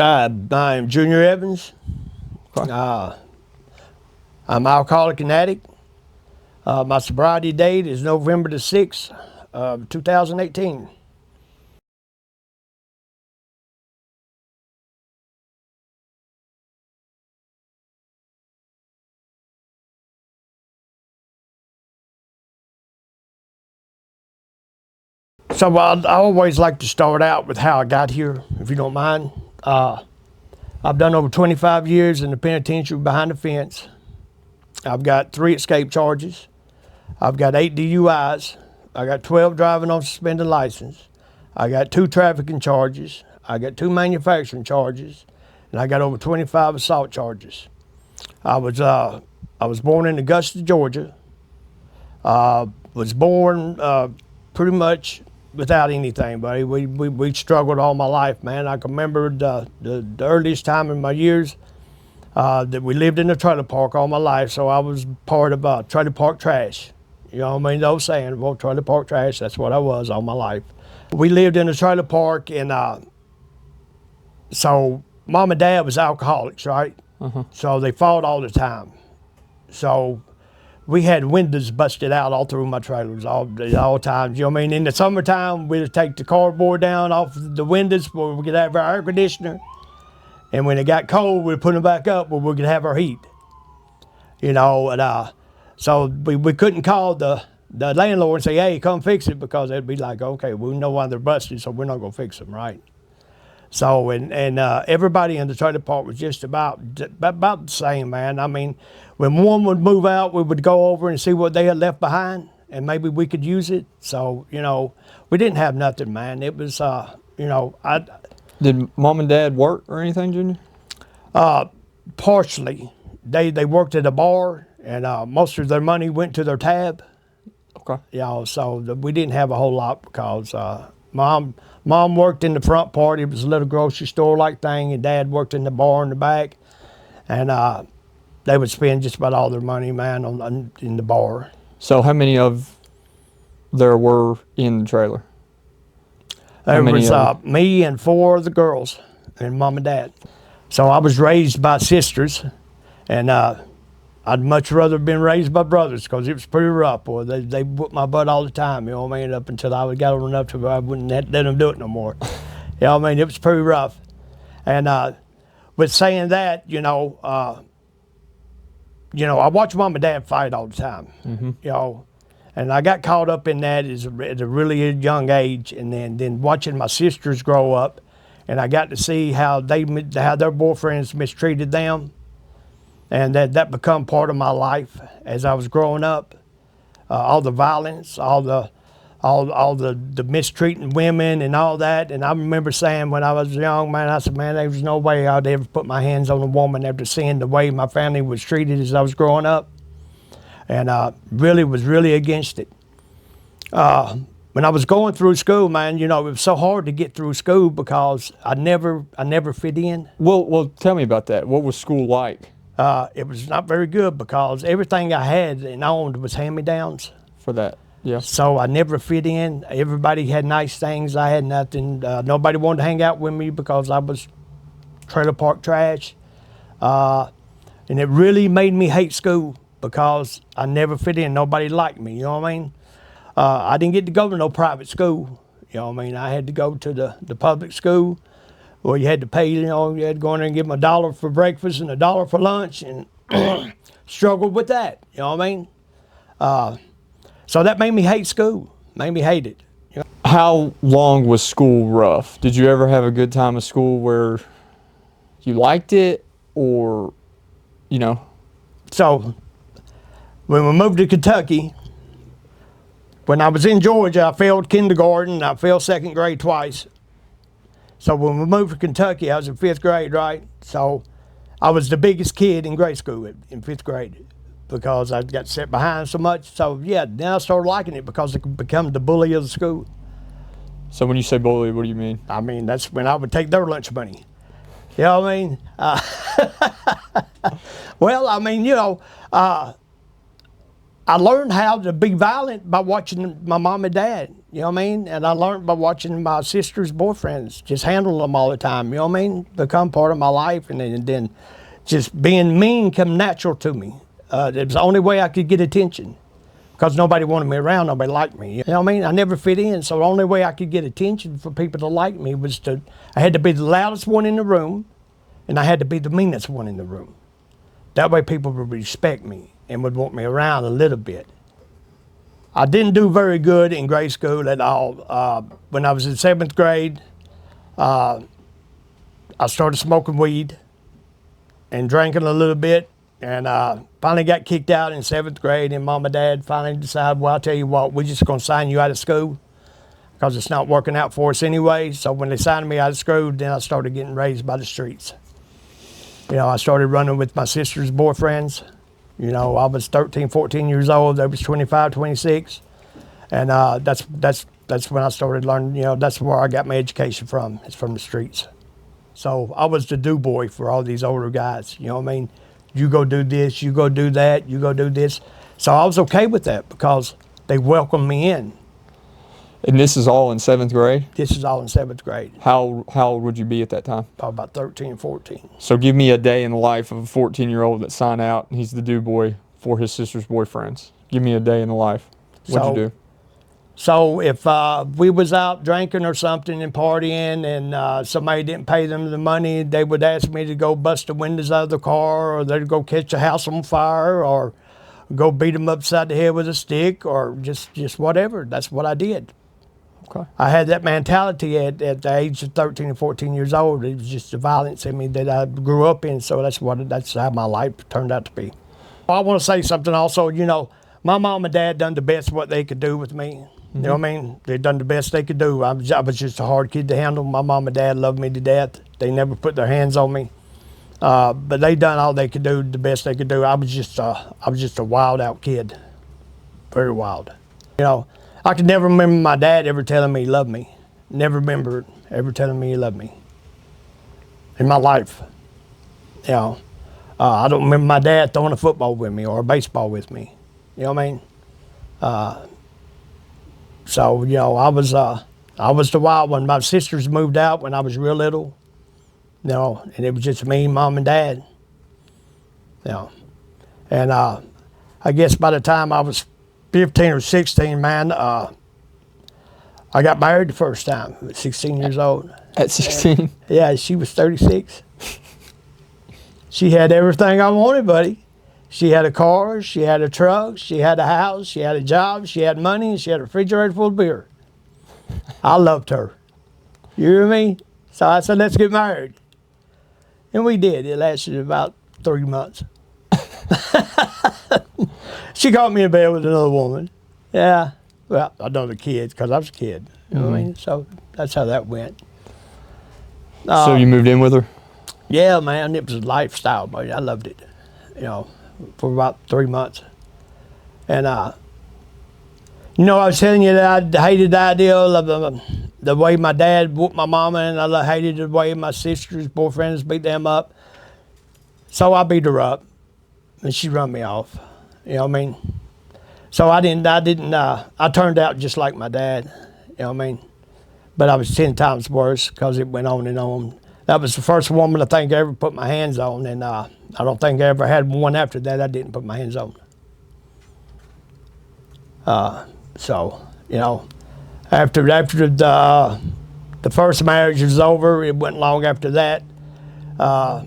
I'm Junior Evans. Okay. I'm alcoholic and addict. My sobriety date is November the 6th, 2018. So I always like to start out with how I got here, if you don't mind. I've done over 25 years in the penitentiary behind the fence. I've got 3 escape charges. I've got 8 DUIs. I got 12 driving on suspended license. I got 2 trafficking charges. I got 2 manufacturing charges, and I got over 25 assault charges. I was born in Augusta, Georgia. Was born pretty much without anything, buddy. We struggled all my life, man. I can remember the earliest time in my years that we lived in a trailer park all my life, so I was part of trailer park trash. You know what I mean? Those saying, well, trailer park trash, that's what I was all my life. We lived in a trailer park, and so mom and dad was alcoholics, right? So they fought all the time. So we had windows busted out all through my trailers all times. You know what I mean? In the summertime, we'd take the cardboard down off the windows where we could have our air conditioner. And when it got cold, we'd put them back up where we could have our heat. You know, and so we couldn't call the landlord and say, hey, come fix it, because they'd be like, okay, we know why they're busted, so we're not gonna fix them, right? So, and everybody in the trailer park was just about the same, man. I mean, when one would move out, we would go over and see what they had left behind, and maybe we could use it. So, you know, we didn't have nothing, man. It was, you know, Did mom and dad work or anything, Junior? Partially. They worked at a bar, and most of their money went to their tab. Okay. You know, so we didn't have a whole lot, because mom worked in the front part. It was a little grocery store like thing, and dad worked in the bar in the back, and they would spend just about all their money, man, in the bar. So how many of there were in the trailer? There was me and 4 of the girls, and mom and dad. So I was raised by sisters, and I'd much rather have been raised by brothers, because it was pretty rough, boy. They whooped my butt all the time, you know what I mean, up until I got old enough to where I wouldn't let them do it no more. You know what I mean? It was pretty rough. And with saying that, you know, I watched mom and dad fight all the time, you know, and I got caught up in that at a really young age, and then watching my sisters grow up, and I got to see how their boyfriends mistreated them. And that become part of my life as I was growing up. All the violence, all the mistreating women and all that. And I remember saying when I was young, man, I said, man, there was no way I'd ever put my hands on a woman after seeing the way my family was treated as I was growing up. And was really against it. When I was going through school, man, you know, it was so hard to get through school because I never fit in. Well, tell me about that. What was school like? It was not very good, because everything I had and owned was hand-me-downs. For that, yeah. So I never fit in. Everybody had nice things. I had nothing. Nobody wanted to hang out with me because I was trailer park trash. And it really made me hate school, because I never fit in. Nobody liked me, you know what I mean? I didn't get to go to no private school. You know what I mean? I had to go to the public school, where you had to pay, you know, you had to go in there and give them $1 for breakfast and $1 for lunch, and struggled with that, you know what I mean? So that made me hate school, made me hate it. You know? How long was school rough? Did you ever have a good time at school where you liked it, or, you know? So when we moved to Kentucky, when I was in Georgia, I failed kindergarten, I failed 2nd grade twice. So when we moved to Kentucky, I was in 5th grade, right? So I was the biggest kid in grade school in 5th grade, because I got set behind so much. So yeah, then I started liking it, because I could become the bully of the school. So when you say bully, what do you mean? I mean, that's when I would take their lunch money. You know what I mean? Well, I mean, you know, I learned how to be violent by watching my mom and dad. You know what I mean? And I learned by watching my sister's boyfriends just handle them all the time. You know what I mean? Become part of my life, and then just being mean come natural to me. It was the only way I could get attention, because nobody wanted me around, nobody liked me. You know what I mean? I never fit in, so the only way I could get attention for people to like me was I had to be the loudest one in the room, and I had to be the meanest one in the room. That way people would respect me and would want me around a little bit. I didn't do very good in grade school at all. When I was in 7th grade, I started smoking weed and drinking a little bit, and finally got kicked out in 7th grade, and Mom and Dad finally decided, well, I'll tell you what, we're just gonna sign you out of school because it's not working out for us anyway. So when they signed me out of school, then I started getting raised by the streets. You know, I started running with my sister's boyfriends. You know, I was 13, 14 years old. They was 25, 26. And that's when I started learning, you know, that's where I got my education from. It's from the streets. So I was the do boy for all these older guys. You know what I mean? You go do this, you go do that, you go do this. So I was okay with that because they welcomed me in. And this is all in 7th grade? This is all in 7th grade. How old would you be at that time? Probably about 13, 14. So give me a day in the life of a 14-year-old that signed out and he's the do boy for his sister's boyfriends. Give me a day in the life. What'd you do? So if we was out drinking or something and partying, and somebody didn't pay them the money, they would ask me to go bust the windows out of the car, or they'd go catch a house on fire, or go beat them upside the head with a stick, or just whatever. That's what I did. Okay. I had that mentality at the age of 13 and 14 years old. It was just the violence in me that I grew up in, so that's how my life turned out to be. I want to say something also. You know, my mom and dad done the best what they could do with me. Mm-hmm. You know what I mean? They done the best they could do. I was just a hard kid to handle. My mom and dad loved me to death. They never put their hands on me, but they done all they could do, the best they could do. I was just a wild out kid, very wild. You know, I could never remember my dad ever telling me he loved me. Never remember ever telling me he loved me in my life. You know, I don't remember my dad throwing a football with me or a baseball with me. You know what I mean? So, you know, I was the wild one. My sisters moved out when I was real little, you know, and it was just me, mom, and dad. You know, and I guess by the time I was 15 or 16, man, I got married the first time at 16 years old. At 16? Yeah, she was 36. She had everything I wanted, buddy. She had a car, she had a truck, she had a house, she had a job, she had money, and she had a refrigerator full of beer. I loved her. You hear me? So I said, let's get married. And we did. It lasted about 3 months. She caught me in bed with another woman. Yeah. Well, another kid, because I was a kid. You know what I mean? So that's how that went. So you moved in with her? Yeah, man. It was a lifestyle, buddy. I loved it. You know, for about 3 months. And, you know, I was telling you that I hated the idea of the way my dad whooped my mama, and I hated the way my sister's boyfriends beat them up. So I beat her up, and she run me off. You know what I mean? So I turned out just like my dad. You know what I mean? But I was 10 times worse because it went on and on. That was the first woman I think I ever put my hands on, and I don't think I ever had one after that I didn't put my hands on. So, you know, after the first marriage was over, it wasn't long after that. I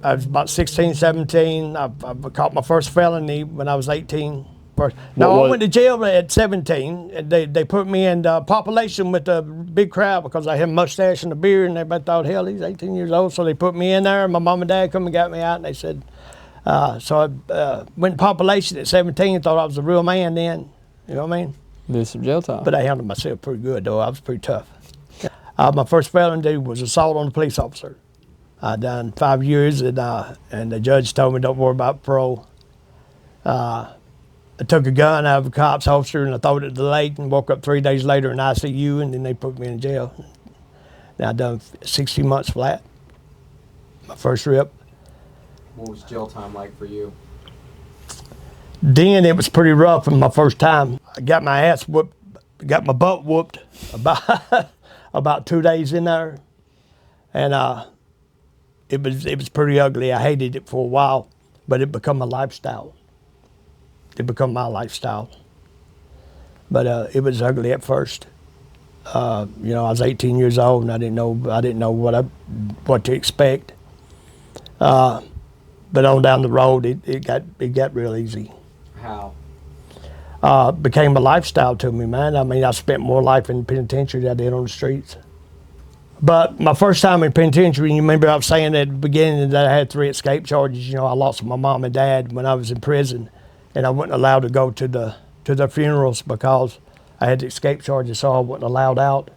was about 16, 17. I caught my first felony when I was 18. I went to jail at 17. And they put me in the population with a big crowd because I had a mustache and a beard, and everybody thought, hell, he's 18 years old. So they put me in there. My mom and dad come and got me out, and they said, so I went to population at 17, thought I was a real man then. You know what I mean? Did some jail time. But I handled myself pretty good, though. I was pretty tough. My first felony was assault on a police officer. I done 5 years, and the judge told me don't worry about parole. I took a gun out of a cop's holster and I threw it at the lake, and woke up 3 days later in ICU, and then they put me in jail. And I done 60 months flat. My first rip. What was jail time like for you? Then it was pretty rough in my first time. I got my ass whooped got my butt whooped about about 2 days in there, and it was pretty ugly. I hated it for a while, but it become a lifestyle. It become my lifestyle. But it was ugly at first. I was 18 years old and I didn't know what to expect. But on down the road, it got real easy. How? Became a lifestyle to me, man. I mean, I spent more life in the penitentiary than I did on the streets. But my first time in penitentiary, you remember I was saying at the beginning that I had 3 escape charges. I lost my mom and dad when I was in prison, and I wasn't allowed to go to their funerals because I had the escape charges, so I wasn't allowed out.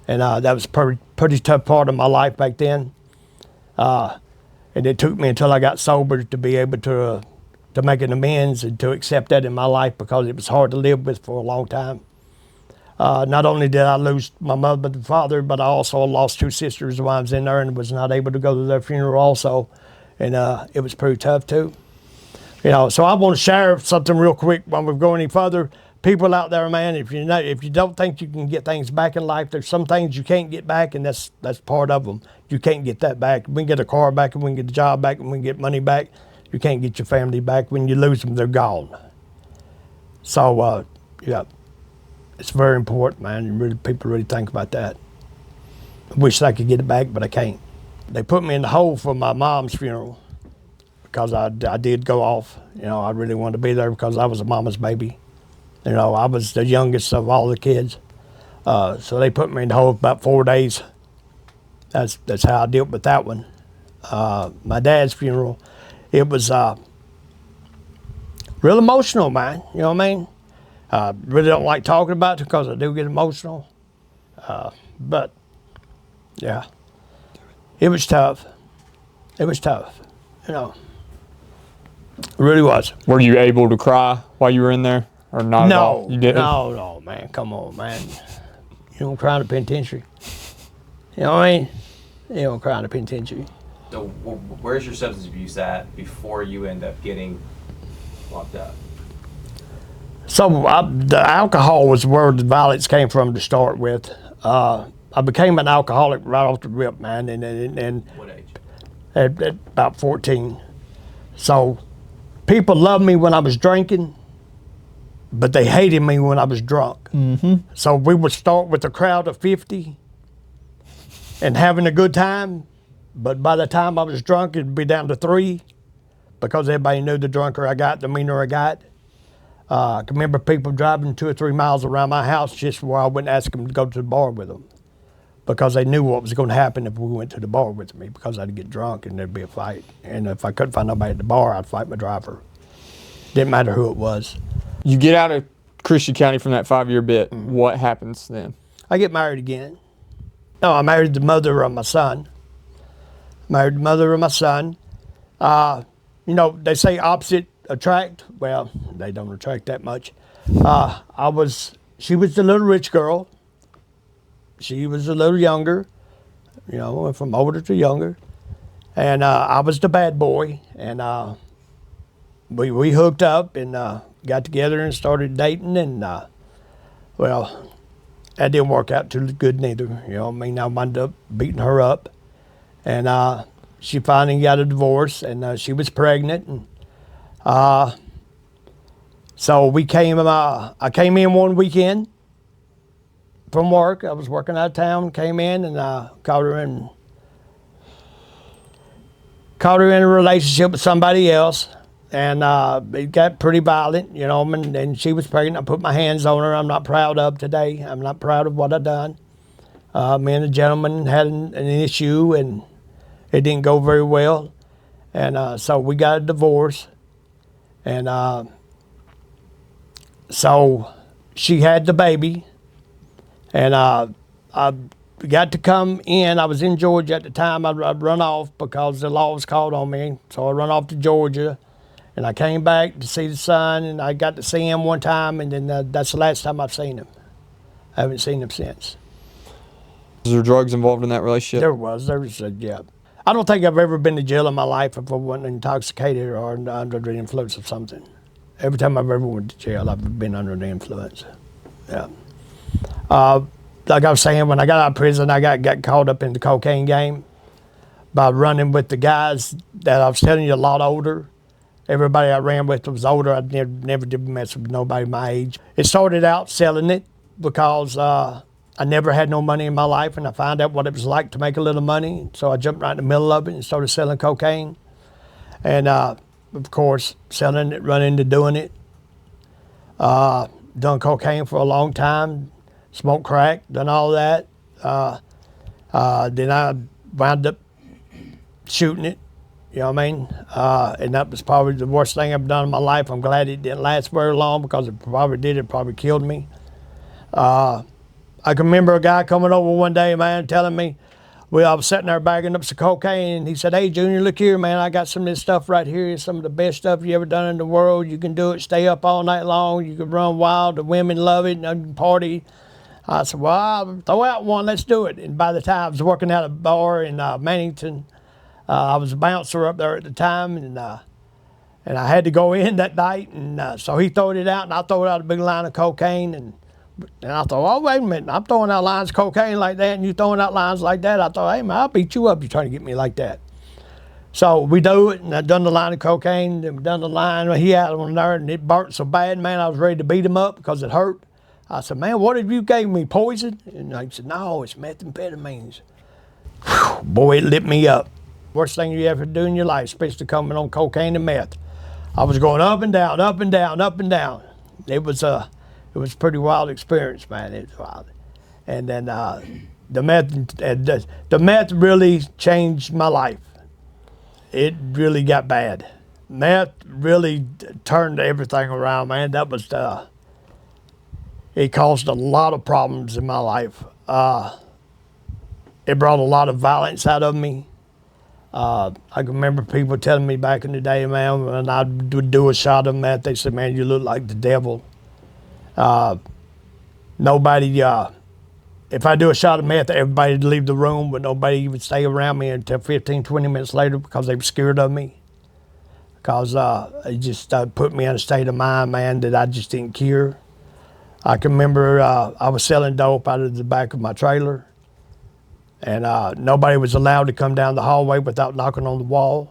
And that was a pretty tough part of my life back then. And it took me until I got sober to be able to make an amends and to accept that in my life, because it was hard to live with for a long time. Not only did I lose my mother and father, but I also lost 2 sisters while I was in there and was not able to go to their funeral also. And it was pretty tough too. So I want to share something real quick while we go any further. People out there, man, if you don't think you can get things back in life, there's some things you can't get back, and that's part of them. You can't get that back. We can get a car back, and we can get a job back, and we can get money back. You can't get your family back. When you lose them, they're gone. So, it's very important, man. People really think about that. I wish I could get it back, but I can't. They put me in the hole for my mom's funeral because I did go off. I really wanted to be there because I was a mama's baby. I was the youngest of all the kids. So they put me in the hole for about 4 days. That's how I dealt with that one. My dad's funeral, it was real emotional, man. You know what I mean? Really don't like talking about it because I do get emotional. But, yeah, it was tough. It was tough, It really was. Were you able to cry while you were in there? Or not at all? You didn't? No, man. Come on, man. You don't cry in the penitentiary. You know what I mean? You don't cry in the penitentiary. So where's your substance abuse at before you end up getting locked up? So the alcohol was where the violence came from to start with. I became an alcoholic right off the rip, man. And What age? At about 14. So people loved me when I was drinking, but they hated me when I was drunk. Mm-hmm. So we would start with a crowd of 50 and having a good time, but by the time I was drunk, it'd be down to 3 because everybody knew the drunker I got, the meaner I got. I can remember people driving 2 or 3 miles around my house just where I wouldn't ask them to go to the bar with them because they knew what was going to happen if we went to the bar with me, because I'd get drunk and there'd be a fight. And if I couldn't find nobody at the bar, I'd fight my driver. Didn't matter who it was. You get out of Christian County from that 5-year bit. Mm-hmm. What happens then? I get married again. No, I married the mother of my son. Married the mother of my son. They say opposite attract. Well, they don't attract that much. She was the little rich girl. She was a little younger, went from older to younger. And I was the bad boy. And we hooked up and got together and started dating. And, that didn't work out too good neither. I wound up beating her up. And she finally got a divorce, and she was pregnant. And so I came in one weekend from work. I was working out of town, came in, and caught her in a relationship with somebody else. And it got pretty violent, and she was pregnant. I put my hands on her. I'm not proud of today. I'm not proud of what I done. Me and the gentleman had an issue, and it didn't go very well. And so we got a divorce. And so she had the baby. And I got to come in. I was in Georgia at the time. I'd run off because the law was called on me. So I run off to Georgia. And I came back to see the son, and I got to see him one time, and then that's the last time I've seen him. I haven't seen him since. Was there drugs involved in that relationship? There was, yeah. I don't think I've ever been to jail in my life if I wasn't intoxicated or under the influence of something. Every time I've ever went to jail, I've been under the influence. Yeah. Like I was saying, when I got out of prison, I got caught up in the cocaine game by running with the guys that I was telling you a lot older. Everybody I ran with was older. I never did mess with nobody my age. It started out selling it because I never had no money in my life, and I found out what it was like to make a little money. So I jumped right in the middle of it and started selling cocaine. And of course, selling it, running into doing it. Done cocaine for a long time, smoked crack, done all that. Then I wound up shooting it. You know what I mean? And that was probably the worst thing I've done in my life. I'm glad it didn't last very long because it probably killed me. I can remember a guy coming over one day, man, telling me, I was sitting there bagging up some cocaine, and he said, "Hey, Junior, look here, man, I got some of this stuff right here. It's some of the best stuff you ever done in the world. You can do it, stay up all night long. You can run wild. The women love it, and party." I said, "Well, I'll throw out one. Let's do it." And by the time I was working at a bar in Mannington, I was a bouncer up there at the time, and I had to go in that night. And so he throwed it out, and I threw out a big line of cocaine. And I thought, "Oh, wait a minute, I'm throwing out lines of cocaine like that, and you throwing out lines like that." I thought, "Hey, man, I'll beat you up. You're trying to get me like that." So we do it, and I done the line of cocaine, then we done the line. He had one there, and it burnt so bad, man, I was ready to beat him up because it hurt. I said, "Man, what have you gave me, poison?" And he said, "No, it's methamphetamines." Whew, boy, it lit me up. Worst thing you ever do in your life, especially coming on cocaine and meth. I was going up and down, up and down, up and down. It was a pretty wild experience, man. It was wild. And then the meth really changed my life. It really got bad. Meth really turned everything around, man. That was it caused a lot of problems in my life. It brought a lot of violence out of me. I can remember people telling me back in the day, man, when I would do a shot of meth, they said, "Man, you look like the devil." Nobody, if I do a shot of meth, everybody would leave the room, but nobody would stay around me until 15, 20 minutes later because they were scared of me. Because it just put me in a state of mind, man, that I just didn't care. I can remember I was selling dope out of the back of my trailer, and nobody was allowed to come down the hallway without knocking on the wall.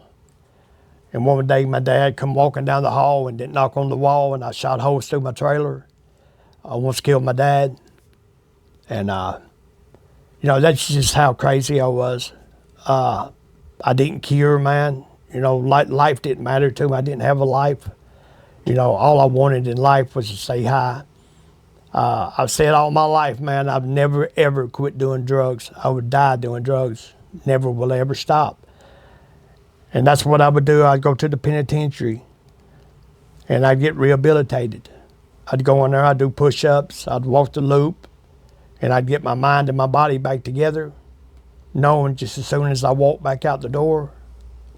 And one day my dad come walking down the hall and didn't knock on the wall, and I shot holes through my trailer. I almost killed my dad. And, that's just how crazy I was. I didn't care, man. Life didn't matter to me. I didn't have a life. All I wanted in life was to stay high. I've said all my life, man, I've never, ever quit doing drugs. I would die doing drugs. Never will ever stop. And that's what I would do. I'd go to the penitentiary, and I'd get rehabilitated. I'd go in there, I'd do push-ups, I'd walk the loop, and I'd get my mind and my body back together, knowing just as soon as I walk back out the door,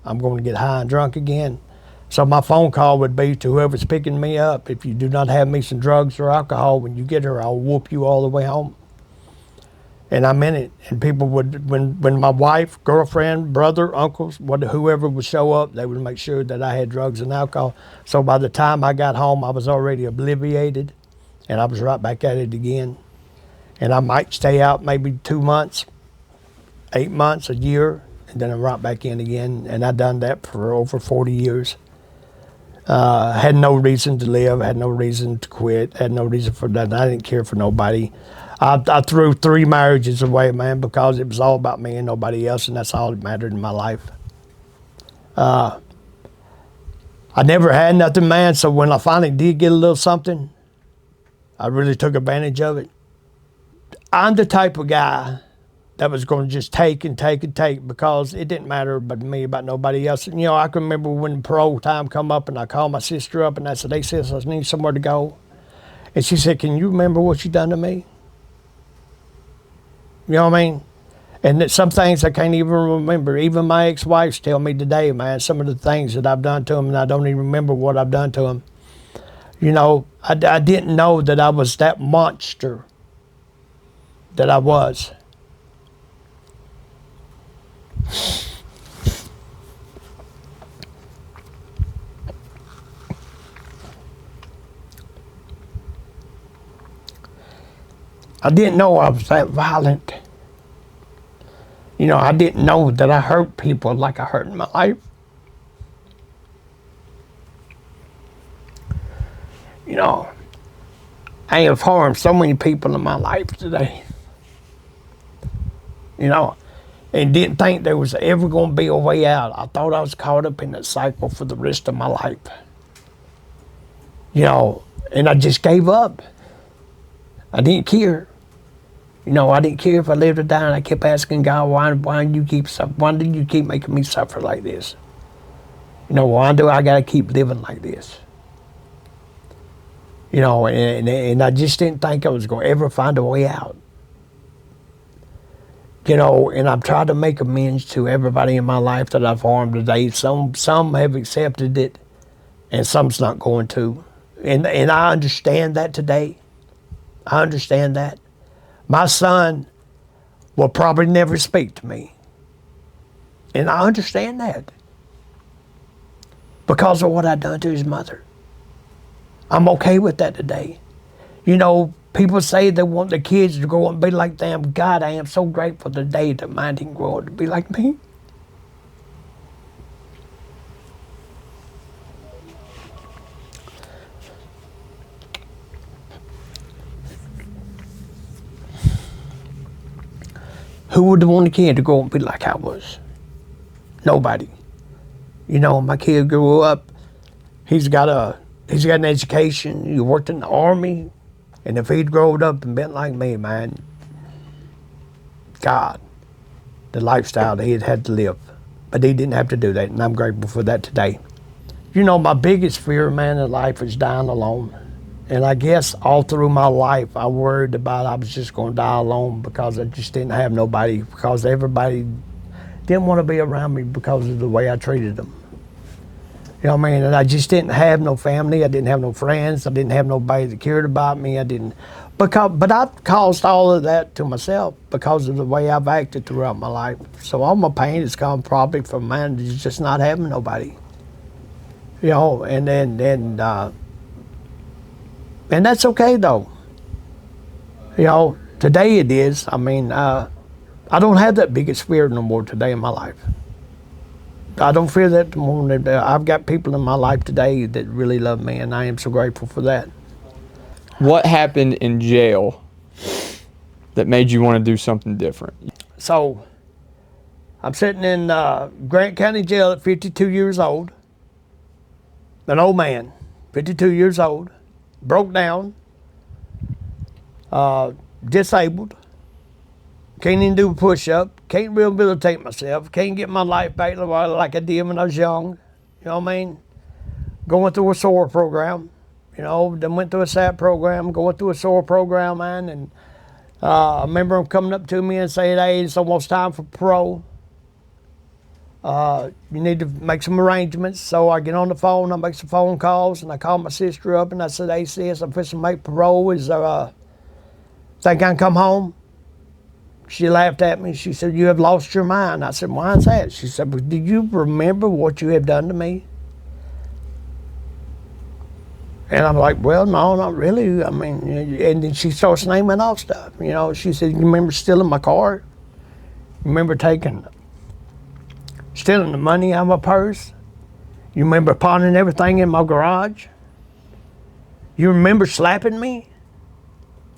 I'm going to get high and drunk again. So my phone call would be to whoever's picking me up, "If you do not have me some drugs or alcohol when you get here, I'll whoop you all the way home." And I meant it. And people would, when my wife, girlfriend, brother, uncles, whoever would show up, they would make sure that I had drugs and alcohol. So by the time I got home, I was already obliviated, and I was right back at it again. And I might stay out maybe 2 months, 8 months, a year, and then I'm right back in again. And I've done that for over 40 years. Had no reason to live, had no reason to quit, had no reason for that. I didn't care for nobody. I threw 3 marriages away, man, because it was all about me and nobody else, and that's all that mattered in my life. I never had nothing, man, so when I finally did get a little something, I really took advantage of it. I'm the type of guy that was going to just take and take and take because it didn't matter about me, about nobody else. And, I can remember when parole time come up, and I called my sister up, and I said, "Hey, sis, I need somewhere to go." And she said, "Can you remember what you done to me?" You know what I mean? And some things I can't even remember. Even my ex-wives tell me today, man, some of the things that I've done to them, and I don't even remember what I've done to them. I didn't know that I was that monster that I was. I didn't know I was that violent. You know, I didn't know that I hurt people like I hurt in my life. You know, I have harmed so many people in my life today. You know, and didn't think there was ever going to be a way out. I thought I was caught up in that cycle for the rest of my life. You know, and I just gave up. I didn't care. You know, I didn't care if I lived or died. I kept asking God, why do you keep making me suffer like this? You know, why do I got to keep living like this? You know, and I just didn't think I was going to ever find a way out. You know, and I've tried to make amends to everybody in my life that I've harmed today. Some have accepted it, and some's not going to. And I understand that today. I understand that. My son will probably never speak to me. And I understand that. Because of what I done to his mother. I'm okay with that today. You know, people say they want their kids to grow up and be like them. God, I am so grateful today that mine didn't grow up to be like me. Who would want a kid to grow up and be like I was? Nobody. You know, my kid grew up, he's got an education, he worked in the Army, and if he'd grown up and been like me, man, God, the lifestyle that he'd had to live. But he didn't have to do that, and I'm grateful for that today. You know, my biggest fear, man, in life is dying alone. And I guess all through my life, I worried about I was just going to die alone because I just didn't have nobody, because everybody didn't want to be around me because of the way I treated them. You know what I mean? And I just didn't have no family. I didn't have no friends. I didn't have nobody that cared about me. But I've caused all of that to myself because of the way I've acted throughout my life. So all my pain has come probably from, man, just not having nobody. You know, and that's okay though. You know, today it is. I mean, I don't have that biggest fear no more today in my life. I don't fear that more. I've got people in my life today that really love me, and I am so grateful for that. What happened in jail that made you want to do something different? So, I'm sitting in Grant County Jail at 52 years old. An old man, 52 years old, broke down, disabled, can't even do a push-up, can't rehabilitate myself, can't get my life back like I did when I was young, you know what I mean? Going through a SOAR program, you know, then went through a SAP program, going through a SOAR program, man, and I remember him coming up to me and saying, hey, it's almost time for parole. You need to make some arrangements. So I get on the phone, I make some phone calls, and I call my sister up and I said, hey sis, I'm fixing to make parole. Think I can come home? She laughed at me. She said, you have lost your mind. I said, why is that? She said, well, do you remember what you have done to me? And I'm like, well, no, not really. I mean, and then she starts naming off stuff. You know, she said, you remember stealing my car? You remember stealing the money out of my purse? You remember pawning everything in my garage? You remember slapping me?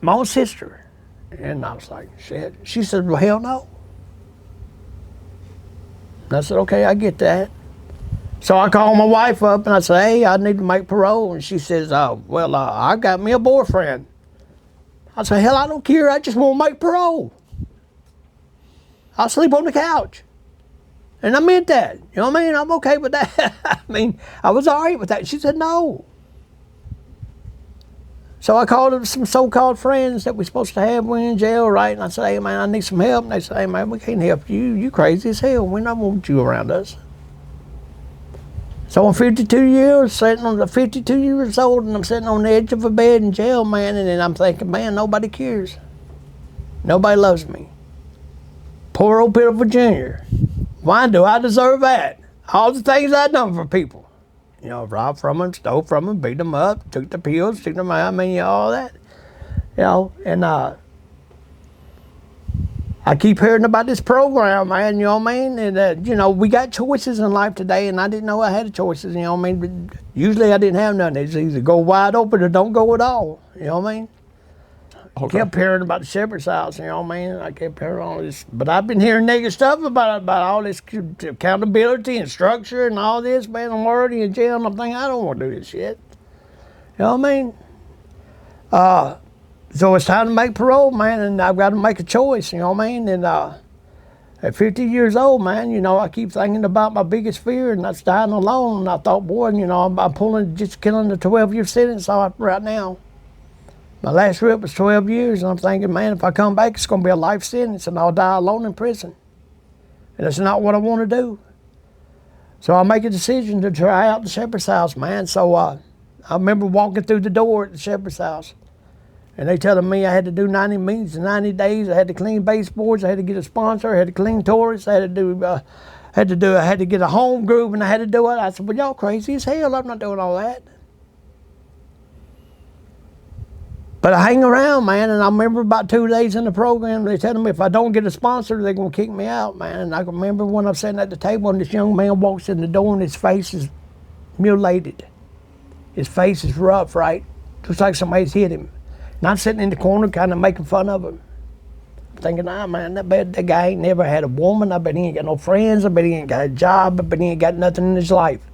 My own sister. And I was like, shit. She said, well, hell no. And I said, okay, I get that. So I called my wife up and I said, hey, I need to make parole. And she says, I got me a boyfriend. I said, hell, I don't care. I just want to make parole. I'll sleep on the couch. And I meant that. You know what I mean? I'm okay with that. I mean, I was all right with that. She said, no. So I called up some so-called friends that we're supposed to have when in jail, right? And I said, hey, man, I need some help. And they said, hey, man, we can't help you. You crazy as hell. We don't want you around us. So I'm 52 years old, and I'm sitting on the edge of a bed in jail, man, and then I'm thinking, man, nobody cares. Nobody loves me. Poor old Peter Virginia. Why do I deserve that? All the things I've done for people. You know, robbed from them, stole from them, beat them up, took the pills, took them out, I mean, all that. You know, and I keep hearing about this program, man, you know what I mean? And, you know, we got choices in life today, and I didn't know I had choices, you know what I mean? But usually I didn't have none. It's either go wide open or don't go at all, you know what I mean? Okay. Kept hearing about the shepherd's house, you know what I mean? I kept hearing all this, but I've been hearing negative stuff about all this accountability and structure and all this, man. I'm already in jail, and I'm thinking, I don't want to do this shit. You know what I mean? So it's time to make parole, man, and I've got to make a choice, you know what I mean? And at 50 years old, man, you know, I keep thinking about my biggest fear, and that's dying alone. And I thought, boy, you know, I'm just killing the 12-year sentence off right now. My last trip was 12 years, and I'm thinking, man, if I come back, it's going to be a life sentence, and I'll die alone in prison. And that's not what I want to do. So I make a decision to try out the shepherd's house, man. So I remember walking through the door at the shepherd's house, and they telling me I had to do 90 meetings in 90 days. I had to clean baseboards. I had to get a sponsor. I had to clean toilets. I had to get a home group, and I had to do it. I said, well, y'all crazy as hell. I'm not doing all that. But I hang around, man, and I remember about 2 days in the program, they telling me if I don't get a sponsor, they're going to kick me out, man. And I can remember when I'm sitting at the table and this young man walks in the door and his face is mutilated. His face is rough, right? Looks like somebody's hit him. And I'm sitting in the corner kind of making fun of him. Thinking, man, that guy ain't never had a woman. I bet he ain't got no friends. I bet he ain't got a job. I bet he ain't got nothing in his life.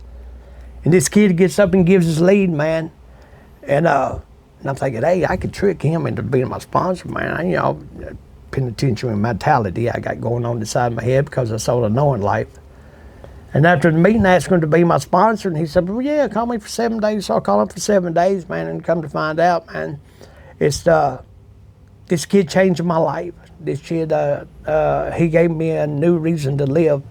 And this kid gets up and gives his lead, man. And I'm thinking, hey, I could trick him into being my sponsor, man. You know, penitentiary mentality I got going on inside my head because I sort of know in life. And after the meeting, I asked him to be my sponsor, and he said, well, yeah, call me for 7 days. So I called him for 7 days, man, and come to find out, man, it's this kid changed my life. This kid, he gave me a new reason to live.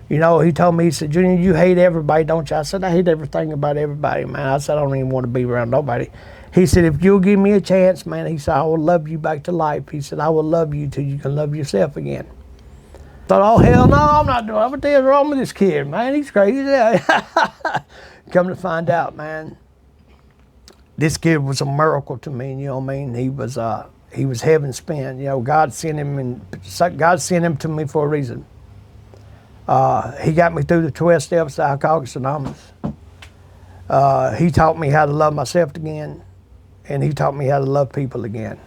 You know, he told me, he said, Junior, you hate everybody, don't you? I said, I hate everything about everybody, man. I said, I don't even want to be around nobody. He said, if you'll give me a chance, man, he said, I will love you back to life. He said, I will love you till you can love yourself again. Thought, oh, hell no, I'm not doing it. What the hell's wrong with this kid, man? He's crazy. Come to find out, man, this kid was a miracle to me, you know what I mean? He was heaven sent. You know, God sent him to me for a reason. He got me through the 12 steps of Alcoholics Anonymous. He taught me how to love myself again, and he taught me how to love people again.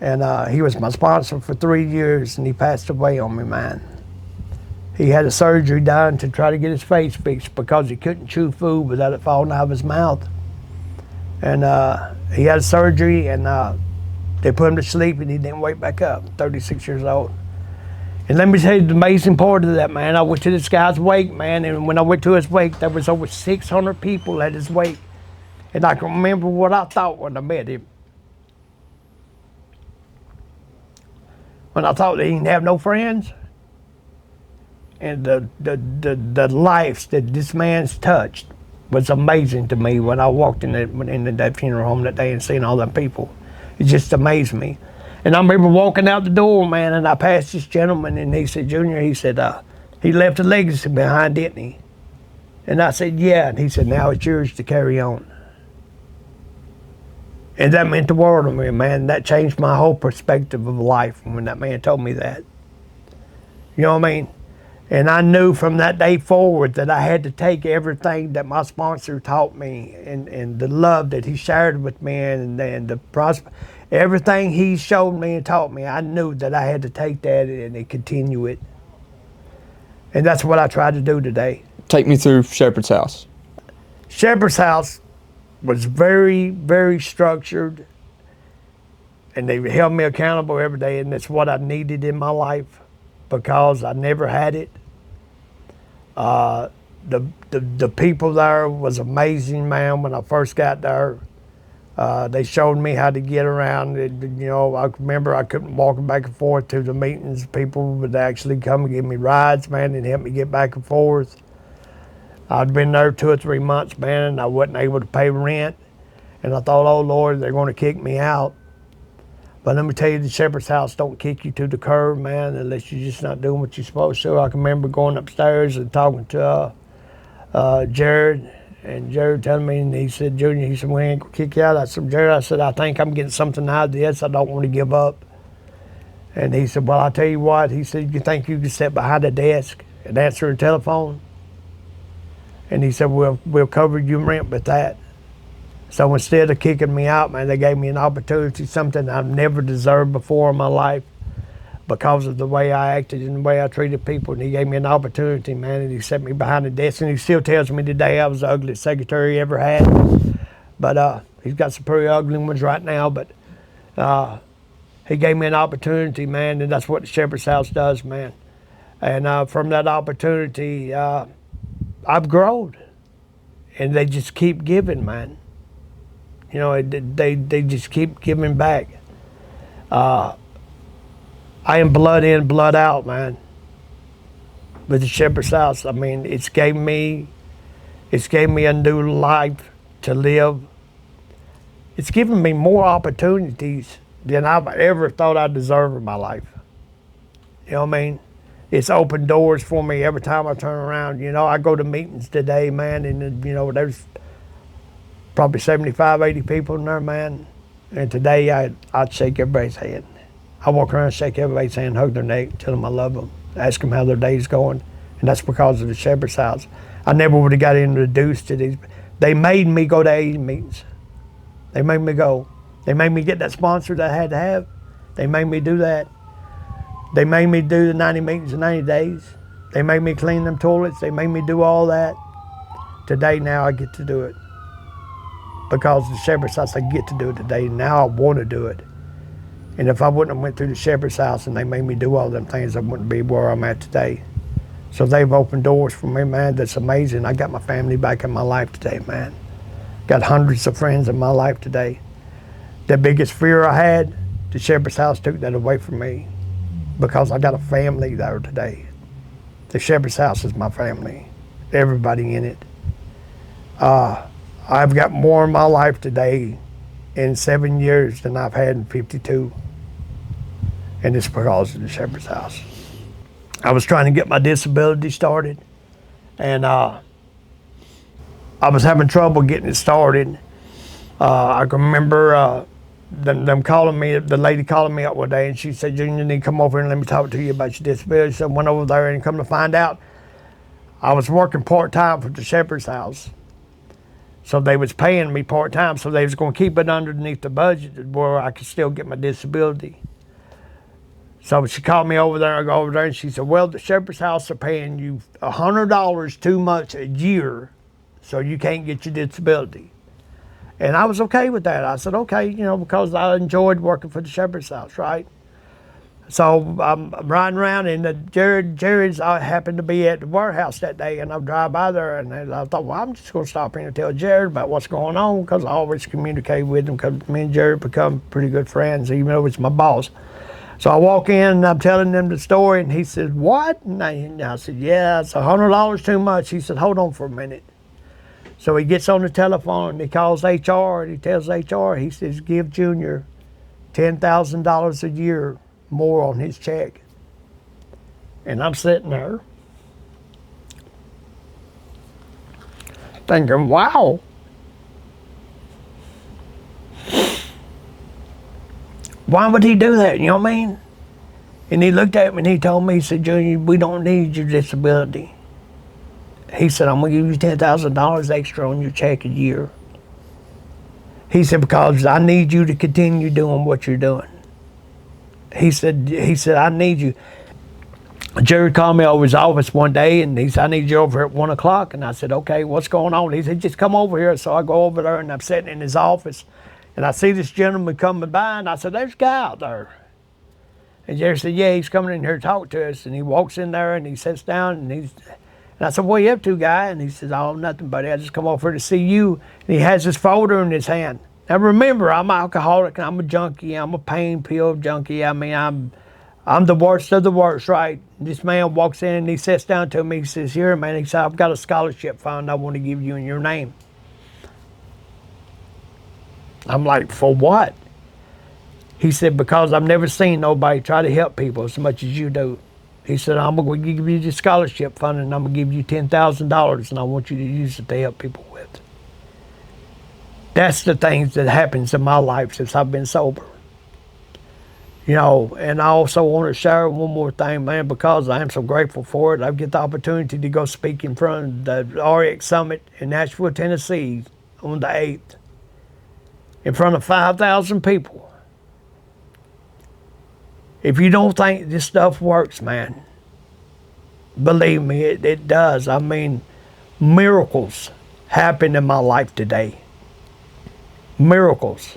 And he was my sponsor for 3 years, and he passed away on me, man. He had a surgery done to try to get his face fixed because he couldn't chew food without it falling out of his mouth. And he had a surgery, and they put him to sleep, and he didn't wake back up, 36 years old. And let me tell you the amazing part of that, man. I went to this guy's wake, man, and when I went to his wake, there was over 600 people at his wake. And I can remember what I thought when I met him. When I thought that he didn't have no friends. And the lives that this man's touched was amazing to me when I walked in that funeral home that day and seeing all them people. It just amazed me. And I remember walking out the door, man, and I passed this gentleman, and he said, Junior, he said, he left a legacy behind, didn't he? And I said, yeah. And he said, now it's yours to carry on. And that meant the world to me, man. That changed my whole perspective of life when that man told me that. You know what I mean? And I knew from that day forward that I had to take everything that my sponsor taught me and the love that he shared with me and the everything he showed me and taught me. I knew that I had to take that and continue it. And that's what I tried to do today. Take me through Shepherd's House. Shepherd's House was very, very structured, and they held me accountable every day, and that's what I needed in my life because I never had it. The people there was amazing, man. When I first got there, they showed me how to get around. You know, I remember I couldn't walk back and forth to the meetings. People would actually come and give me rides, man, and help me get back and forth. I'd been there 2 or 3 months, man, and I wasn't able to pay rent. And I thought, oh, Lord, they're going to kick me out. But let me tell you, the Shepherd's House don't kick you to the curb, man, unless you're just not doing what you're supposed to. I can remember going upstairs and talking to Jared, and Jared telling me, and he said, Junior, he said, we ain't going to kick you out. I said, Jared, I said, I think I'm getting something out of this. I don't want to give up. And he said, well, I'll tell you what. He said, you think you can sit behind a desk and answer a telephone? And he said, we'll cover your rent with that. So instead of kicking me out, man, they gave me an opportunity, something I've never deserved before in my life because of the way I acted and the way I treated people. And he gave me an opportunity, man, and he set me behind the desk. And he still tells me today I was the ugliest secretary he ever had. But he's got some pretty ugly ones right now. But he gave me an opportunity, man, and that's what the Shepherd's House does, man. And from that opportunity, I've grown. And they just keep giving, man. You know, they just keep giving back. I am blood in, blood out, man. With the Shepherd's House, I mean, it's gave me a new life to live. It's given me more opportunities than I've ever thought I deserved in my life. You know what I mean? It's opened doors for me every time I turn around. You know, I go to meetings today, man, and you know, there's probably 75, 80 people in there, man. And today I'd shake everybody's hand. I walk around, shake everybody's hand, hug their neck, tell them I love them, ask them how their day's going. And that's because of the Shepherd's House. I never would have got introduced to these. They made me go to AA meetings. They made me go. They made me get that sponsor that I had to have. They made me do that. They made me do the 90 meetings in 90 days. They made me clean them toilets. They made me do all that. Today, now I get to do it. Because the Shepherd's House, I get to do it today. Now I want to do it. And if I wouldn't have went through the Shepherd's House and they made me do all them things, I wouldn't be where I'm at today. So they've opened doors for me, man. That's amazing. I got my family back in my life today, man. Got hundreds of friends in my life today. The biggest fear I had, the Shepherd's House took that away from me because I got a family there today. The Shepherd's House is my family. Everybody in it. I've got more in my life today in 7 years than I've had in 52. And it's because of the Shepherd's House. I was trying to get my disability started, and I was having trouble getting it started. I can remember them calling me, the lady calling me up one day, and she said, Junior, you need to come over here and let me talk to you about your disability. So I went over there and come to find out, I was working part-time for the Shepherd's House. So they was paying me part-time, so they was going to keep it underneath the budget where I could still get my disability. So she called me over there, I go over there, and she said, well, the Shepherd's House are paying you $100 too much a year, so you can't get your disability. And I was okay with that. I said, okay, you know, because I enjoyed working for the Shepherd's House, right? So I'm riding around, and Jared's happened to be at the warehouse that day, and I drive by there, and I thought, well, I'm just going to stop in and tell Jared about what's going on, because I always communicate with him, because me and Jared become pretty good friends, even though he's my boss. So I walk in, and I'm telling them the story, and he said, what? And I said, yeah, it's $100 too much. He said, hold on for a minute. So he gets on the telephone, and he calls HR, and he tells HR, he says, give Junior $10,000 a year more on his check. And I'm sitting there thinking, wow. Why would he do that? You know what I mean? And he looked at me and he told me, he said, Junior, we don't need your disability. He said, I'm going to give you $10,000 extra on your check a year. He said, because I need you to continue doing what you're doing. He said, I need you. Jared called me over his office one day, and he said, I need you over at 1 o'clock. And I said, okay, what's going on? He said, just come over here. So I go over there, and I'm sitting in his office, and I see this gentleman coming by, and I said, there's a guy out there. And Jared said, yeah, he's coming in here to talk to us. And he walks in there, and he sits down, and I said, what are you up to, guy? And he says, oh, nothing, buddy. I just come over here to see you. And he has this folder in his hand. Now remember, I'm an alcoholic, and I'm a junkie, I'm a pain pill junkie. I mean, I'm the worst of the worst, right? This man walks in and he sits down to me, he says, here, man, he said, I've got a scholarship fund I want to give you in your name. I'm like, for what? He said, because I've never seen nobody try to help people as much as you do. He said, I'm going to give you the scholarship fund, and I'm going to give you $10,000, and I want you to use it to help people with. That's the things that happens in my life since I've been sober. You know, and I also want to share one more thing, man, because I am so grateful for it. I get the opportunity to go speak in front of the RX Summit in Nashville, Tennessee on the 8th, in front of 5,000 people. If you don't think this stuff works, man, believe me, it does. I mean, miracles happen in my life today. Miracles,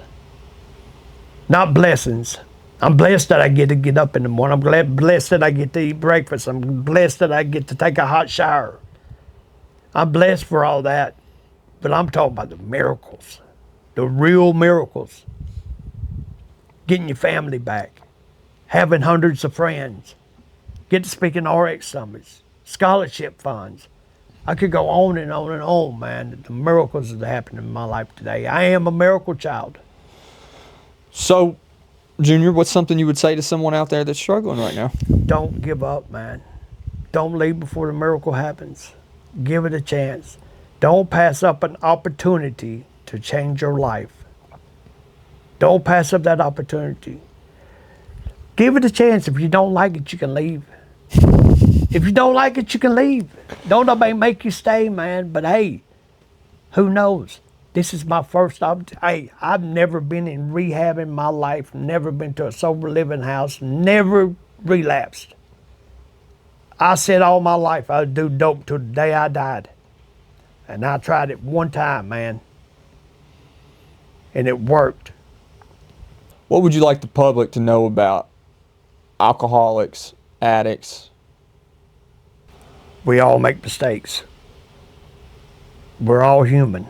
not blessings. I'm blessed that I get to get up in the morning. I'm blessed that I get to eat breakfast. I'm blessed that I get to take a hot shower. I'm blessed for all that. But I'm talking about the miracles, the real miracles. Getting your family back, having hundreds of friends, get to speak in RX summits, scholarship funds. I could go on and on and on, man. The miracles that happen in my life today. I am a miracle child. So, Junior, what's something you would say to someone out there that's struggling right now? Don't give up, man. Don't leave before the miracle happens. Give it a chance. Don't pass up an opportunity to change your life. Don't pass up that opportunity. Give it a chance. If you don't like it, you can leave. If you don't like it, you can leave. Don't nobody make you stay, man. But hey, who knows? This is my first opportunity. Hey, I've never been in rehab in my life, never been to a sober living house, never relapsed. I said all my life I would do dope till the day I died. And I tried it one time, man. And it worked. What would you like the public to know about alcoholics, addicts? We all make mistakes. We're all human.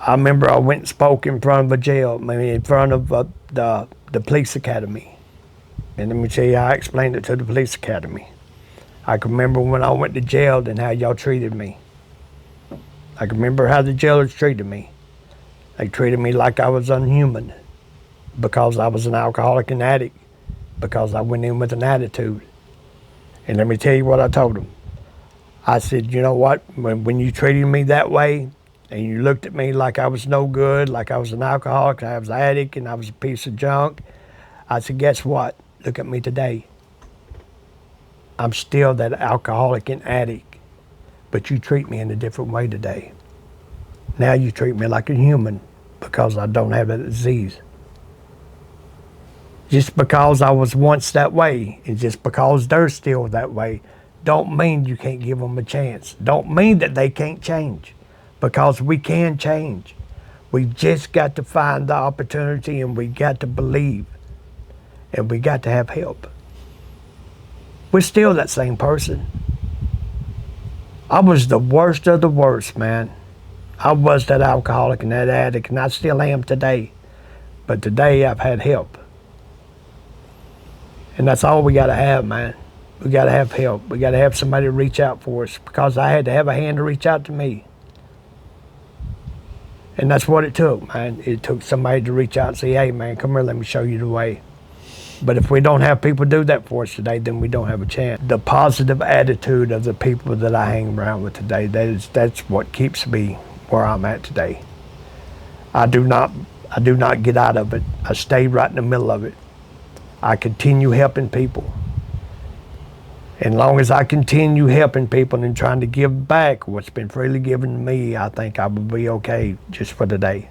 I remember I went and spoke in front of a jail, in front of the police academy. And let me tell you how I explained it to the police academy. I can remember when I went to jail and how y'all treated me. I can remember how the jailers treated me. They treated me like I was unhuman because I was an alcoholic and addict, because I went in with an attitude. And let me tell you what I told them. I said, you know what, when you treated me that way and you looked at me like I was no good, like I was an alcoholic, I was an addict, and I was a piece of junk, I said, guess what? Look at me today. I'm still that alcoholic and addict, but you treat me in a different way today. Now you treat me like a human because I don't have that disease. Just because I was once that way, and just because they're still that way, don't mean you can't give them a chance. Don't mean that they can't change, because we can change. We just got to find the opportunity, and we got to believe, and we got to have help. We're still that same person. I was the worst of the worst, man. I was that alcoholic and that addict, and I still am today. But today I've had help. And that's all we gotta have, man. We gotta have help. We gotta have somebody to reach out for us, because I had to have a hand to reach out to me. And that's what it took, man. It took somebody to reach out and say, hey, man, come here, let me show you the way. But if we don't have people do that for us today, then we don't have a chance. The positive attitude of the people that I hang around with today, that's what keeps me where I'm at today. I do not get out of it. I stay right in the middle of it. I continue helping people. And long as I continue helping people and trying to give back what's been freely given to me, I think I will be okay just for today.